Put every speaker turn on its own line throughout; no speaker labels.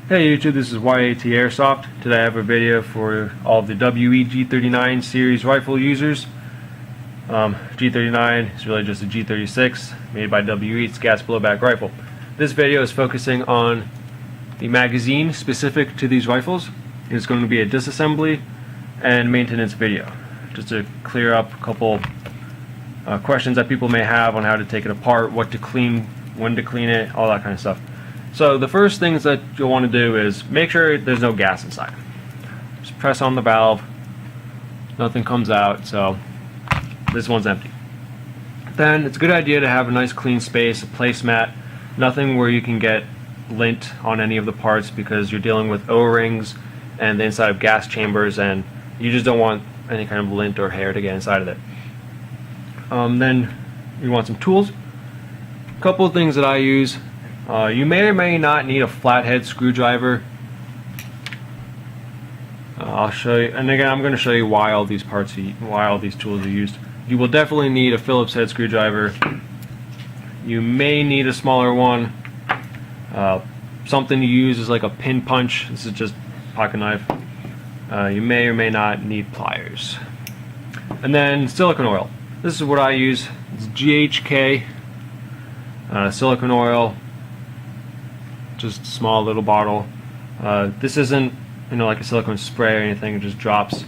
Hey YouTube, this is YAT Airsoft. Today I have a video for all of the WE G39 series rifle users. G39 is really just a G36 made by WE. It's a gas blowback rifle. This video is focusing on the magazine specific to these rifles. It's going to be a disassembly and maintenance video, just to clear up a couple questions that people may have on how to take it apart, what to clean, when to clean it, all that kind of stuff. So the first things that you'll want to do is make sure there's no gas inside. Just press on the valve, nothing comes out, so this one's empty. Then it's a good idea to have a nice clean space, a placemat, nothing where you can get lint on any of the parts because you're dealing with O-rings and the inside of gas chambers, and you just don't want any kind of lint or hair to get inside of it. Then you want some tools. A couple of things that I use. You may or may not need a flathead screwdriver. I'll show you, and again I'm going to show you why all these tools are used. You will definitely need a Phillips head screwdriver. You may need a smaller one. Something to use is like a pin punch. This is just pocket knife. You may or may not need pliers. And then silicone oil. This is what I use. It's GHK silicone oil. Just a small little bottle. This isn't like a silicone spray or anything, it just drops.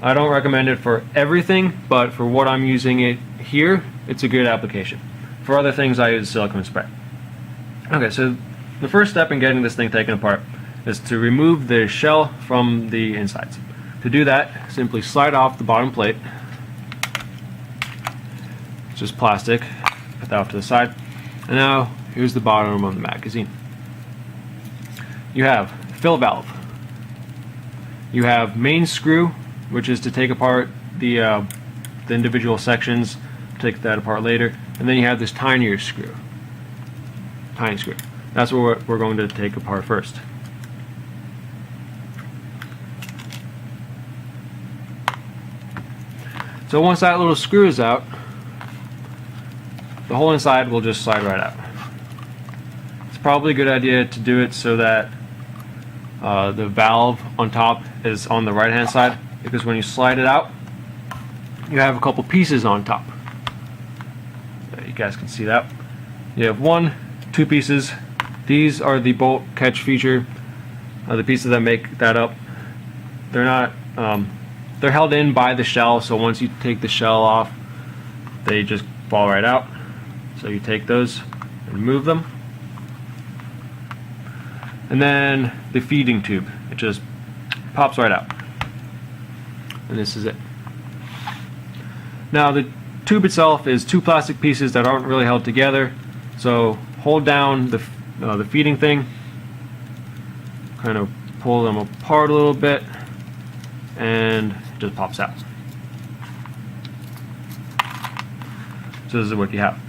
I don't recommend it for everything, but for what I'm using it here, it's a good application. For other things I use silicone spray. Okay, so the first step in getting this thing taken apart is to remove the shell from the insides. To do that, simply slide off the bottom plate. It's just plastic. Put that off to the side. And now here's the bottom of the magazine. You have fill valve. You have main screw, which is to take apart the individual sections. Take that apart later. And then you have this tiny screw. That's what we're going to take apart first. So once that little screw is out, the whole inside will just slide right out. It's probably a good idea to do it so that the valve on top is on the right hand side, because when you slide it out you have a couple pieces on top. You guys can see that. You have two pieces. These are the bolt catch feature, the pieces that make that up. They're not they're held in by the shell, so once you take the shell off they just fall right out. So you take those and remove them. And then the feeding tube, it just pops right out. And this is it. Now the tube itself is two plastic pieces that aren't really held together. So hold down the feeding thing, kind of pull them apart a little bit, and it just pops out. So this is what you have.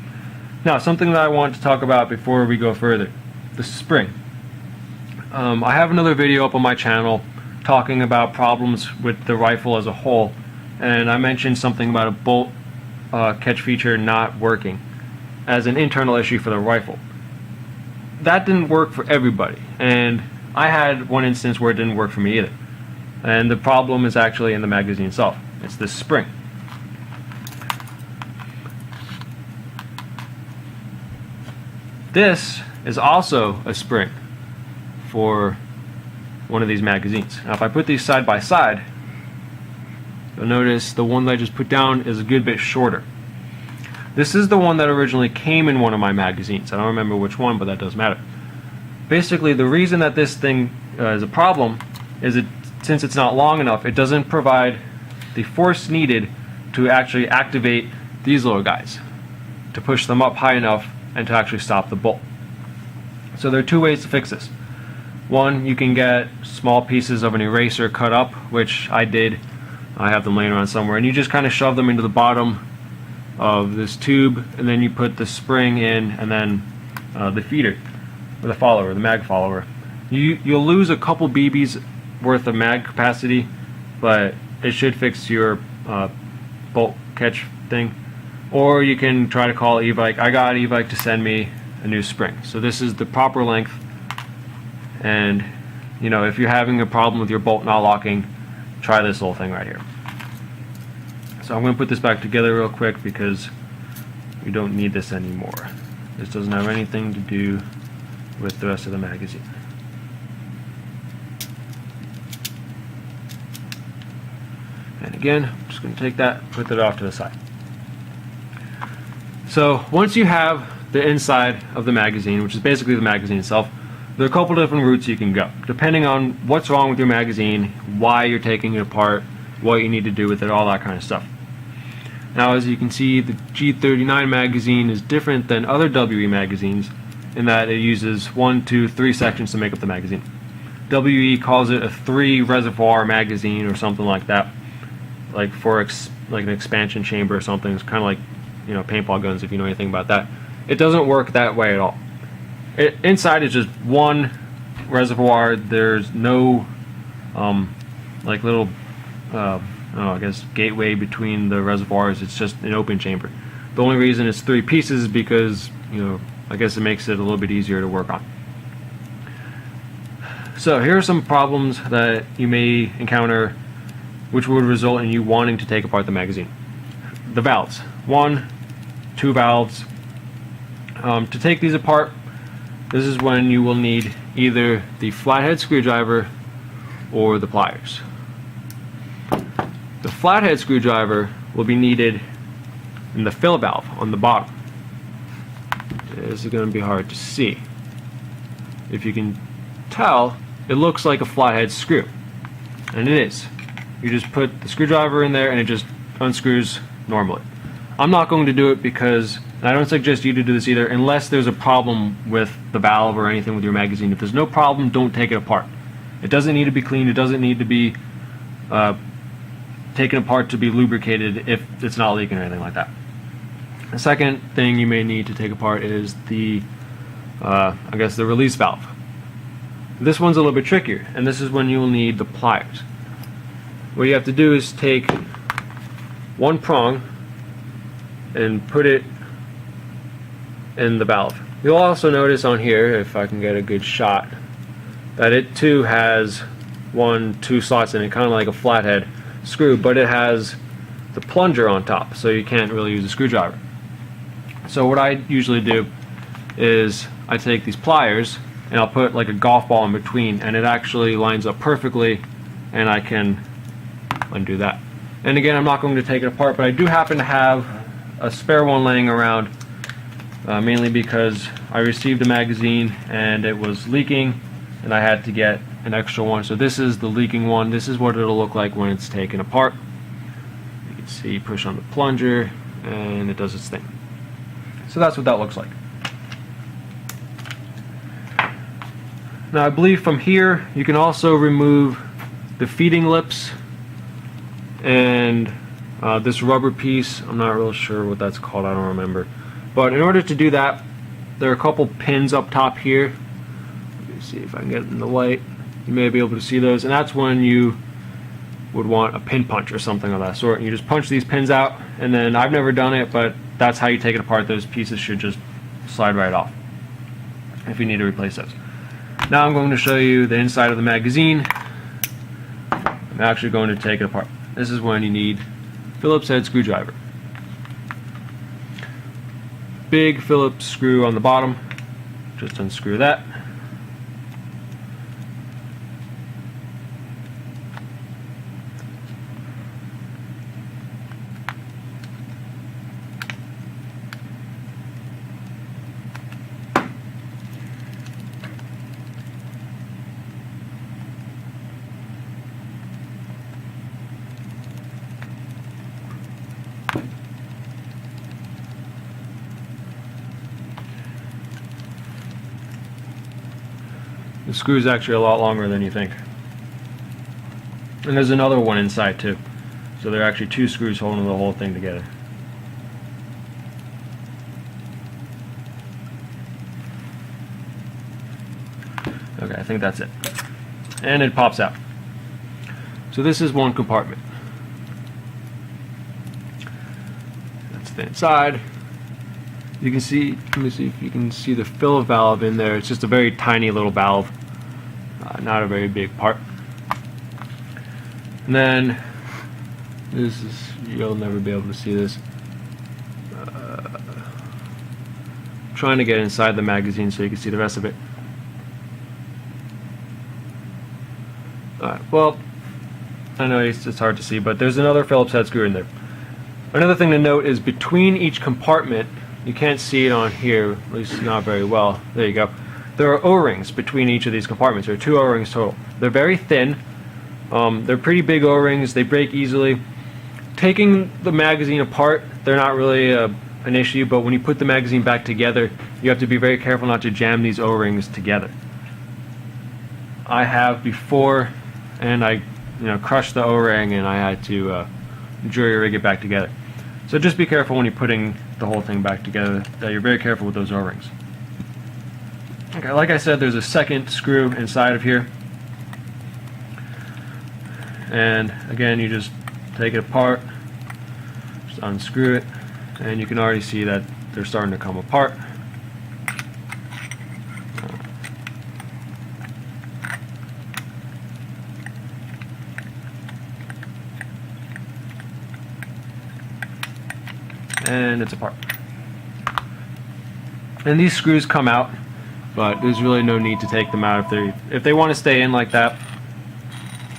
Now something that I want to talk about before we go further, the spring. I have another video up on my channel talking about problems with the rifle as a whole, and I mentioned something about a bolt catch feature not working as an internal issue for the rifle. That didn't work for everybody, and I had one instance where it didn't work for me either. And the problem is actually in the magazine itself. It's this spring. This is also a spring for one of these magazines. Now if I put these side by side, you'll notice the one that I just put down is a good bit shorter. This is the one that originally came in one of my magazines. I don't remember which one, but that doesn't matter. Basically, the reason that this thing is a problem is since it's not long enough, it doesn't provide the force needed to actually activate these little guys, to push them up high enough and to actually stop the bolt. So there are two ways to fix this. One, you can get small pieces of an eraser cut up, which I did. I have them laying around somewhere, and you just kind of shove them into the bottom of this tube, and then you put the spring in, and then the feeder, or the follower, the mag follower. You'll lose a couple BBs worth of mag capacity, but it should fix your bolt catch thing. Or you can try to call E-Vike. I got E-Vike to send me a new spring. So this is the proper length, And you know, if you're having a problem with your bolt not locking, try this little thing right here. So I'm going to put this back together real quick because we don't need this anymore. This doesn't have anything to do with the rest of the magazine. And again, I'm just going to take that, put that off to the side. So once you have the inside of the magazine, which is basically the magazine itself, there are a couple different routes you can go, depending on what's wrong with your magazine, why you're taking it apart, what you need to do with it, all that kind of stuff. Now, as you can see, the G39 magazine is different than other WE magazines in that it uses 1, 2, 3 sections to make up the magazine. WE calls it a 3 reservoir magazine or something like that, like for like an expansion chamber or something. It's kind of like, you know, paintball guns, if you know anything about that. It doesn't work that way at all. Inside is just one reservoir. There's no like little I guess gateway between the reservoirs. It's just an open chamber. The only reason it's 3 pieces is because, you know, I guess it makes it a little bit easier to work on. So here are some problems that you may encounter which would result in you wanting to take apart the magazine. The valves. 1, 2 valves. To take these apart, this is when you will need either the flathead screwdriver or the pliers. The flathead screwdriver will be needed in the fill valve on the bottom. This is going to be hard to see. If you can tell, it looks like a flathead screw, and it is. You just put the screwdriver in there and it just unscrews normally. I'm not going to do it because, and I don't suggest you to do this either, unless there's a problem with the valve or anything with your magazine. If there's no problem, don't take it apart. It doesn't need to be cleaned. It doesn't need to be taken apart to be lubricated if it's not leaking or anything like that. The second thing you may need to take apart is the I guess the release valve. This one's a little bit trickier, and this is when you will need the pliers. What you have to do is take one prong and put it in the valve. You'll also notice on here, if I can get a good shot, that it too has 1, 2 slots in it, kind of like a flathead screw, but it has the plunger on top, so you can't really use a screwdriver. So what I usually do is I take these pliers and I'll put like a golf ball in between, and it actually lines up perfectly, and I can undo that. And again, I'm not going to take it apart, but I do happen to have a spare one laying around, mainly because I received a magazine and it was leaking and I had to get an extra one. So this is the leaking one. This is what it'll look like when it's taken apart. You can see, push on the plunger and it does its thing. So that's what that looks like. Now I believe from here you can also remove the feeding lips and this rubber piece. I'm not real sure what that's called, I don't remember. But in order to do that, there are a couple pins up top here. Let me see if I can get it in the light. You may be able to see those, and that's when you would want a pin punch or something of that sort. And you just punch these pins out, and then I've never done it, but that's how you take it apart. Those pieces should just slide right off if you need to replace those. Now I'm going to show you the inside of the magazine. I'm actually going to take it apart. This is when you need Phillips head screwdriver. Big Phillips screw on the bottom. Just unscrew that. The screw is actually a lot longer than you think. And there's another one inside too. So there are actually 2 screws holding the whole thing together. Okay, I think that's it. And it pops out. So this is one compartment. That's the inside. You can see, let me see if you can see the fill valve in there. It's just a very tiny little valve. not a very big part. And then this is, you'll never be able to see this. Trying to get inside the magazine so you can see the rest of it. Alright, well, I know it's hard to see, but there's another Phillips head screw in there. Another thing to note is between each compartment, you can't see it on here, at least not very well. There you go. There are O-rings between each of these compartments. There are 2 O-rings total. They're very thin. They're pretty big O-rings. They break easily. Taking the magazine apart, they're not really an issue, but when you put the magazine back together, you have to be very careful not to jam these O-rings together. I have before, and I crushed the O-ring, and I had to jury rig it back together. So just be careful when you're putting the whole thing back together, that you're very careful with those O-rings. Okay, like I said, there's a second screw inside of here. And again, you just take it apart, just unscrew it, and you can already see that they're starting to come apart. And it's apart. And these screws come out, but there's really no need to take them out if they want to stay in like that.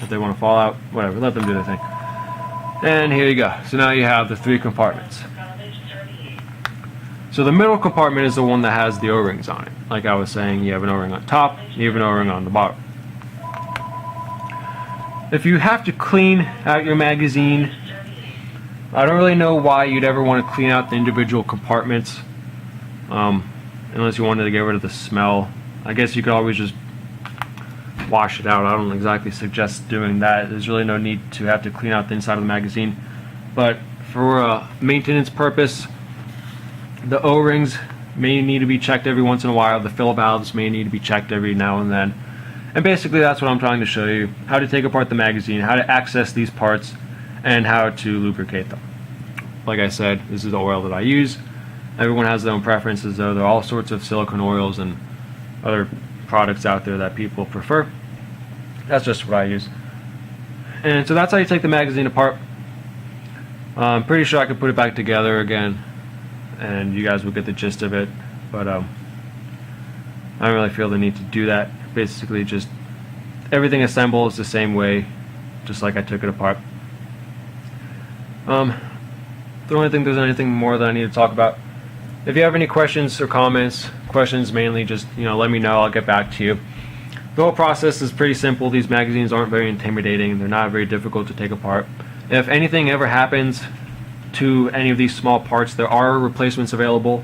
If they want to fall out, whatever, let them do their thing. And here you go. So now you have the 3 compartments. So the middle compartment is the one that has the O-rings on it. Like I was saying, you have an O-ring on top, you have an O-ring on the bottom. If you have to clean out your magazine, I don't really know why you'd ever want to clean out the individual compartments, unless you wanted to get rid of the smell. I guess you could always just wash it out. I don't exactly suggest doing that. There's really no need to have to clean out the inside of the magazine. But for maintenance purpose, the O-rings may need to be checked every once in a while. The fill valves may need to be checked every now and then. And basically that's what I'm trying to show you. How to take apart the magazine, how to access these parts, and how to lubricate them. Like I said, this is the oil that I use. Everyone has their own preferences though. There are all sorts of silicone oils and other products out there that people prefer. That's just what I use. And so that's how you take the magazine apart. I'm pretty sure I could put it back together again and you guys will get the gist of it, but I don't really feel the need to do that. Basically just everything assembles the same way, just like I took it apart. I don't think there's anything more that I need to talk about. If you have any questions or comments, questions mainly, just let me know. I'll get back to you. The whole process is pretty simple. These magazines aren't very intimidating. They're not very difficult to take apart. If anything ever happens to any of these small parts, there are replacements available.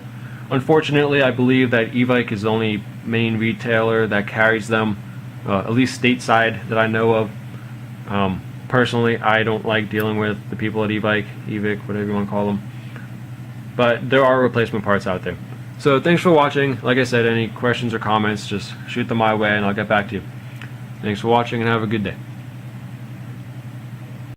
Unfortunately, I believe that E-Bike is the only main retailer that carries them, at least stateside that I know of. Personally, I don't like dealing with the people at E-Bike, E-Vic, whatever you want to call them. But there are replacement parts out there. So thanks for watching. Like I said, any questions or comments, just shoot them my way and I'll get back to you. Thanks for watching and have a good day.